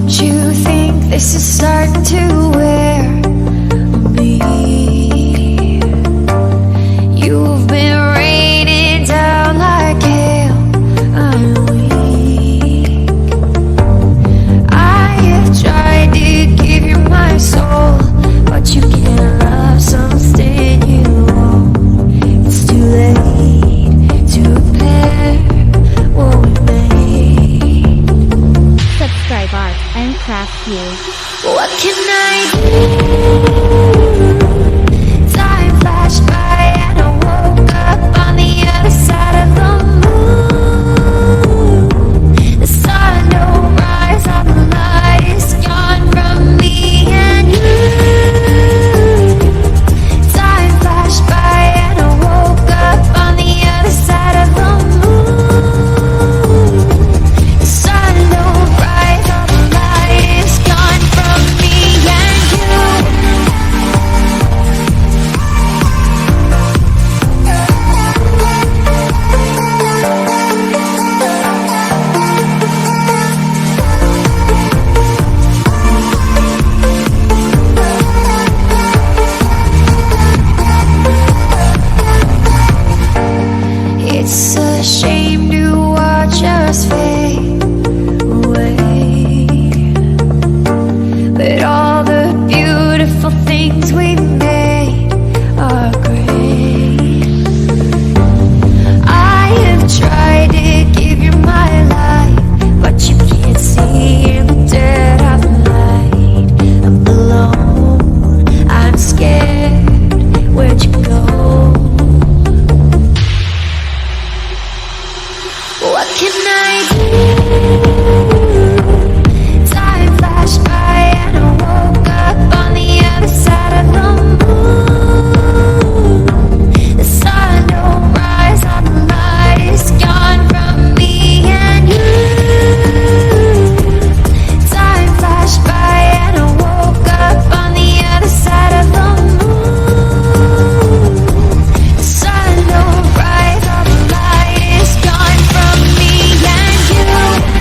you think this is starting to wear on me? You've been raining down like hail. I'm weak. I have tried to give you my soul, but you can't love something you own. It's too late to repair what we made. Subscribe art and craft you. What can I do? Time flashed by and I woke up on the other side of the moon. The sun don't rise, all the light is gone from me and you. Time flashed by and I woke up on the other side of the moon. The sun don't rise, all the light is gone from me and you. It's a shame to watch us fade away, but all the beautiful things we made are great. I have tried to give you my life, but you can't see in the dead of the night. I'm alone, I'm scared, where'd you go? What can I do?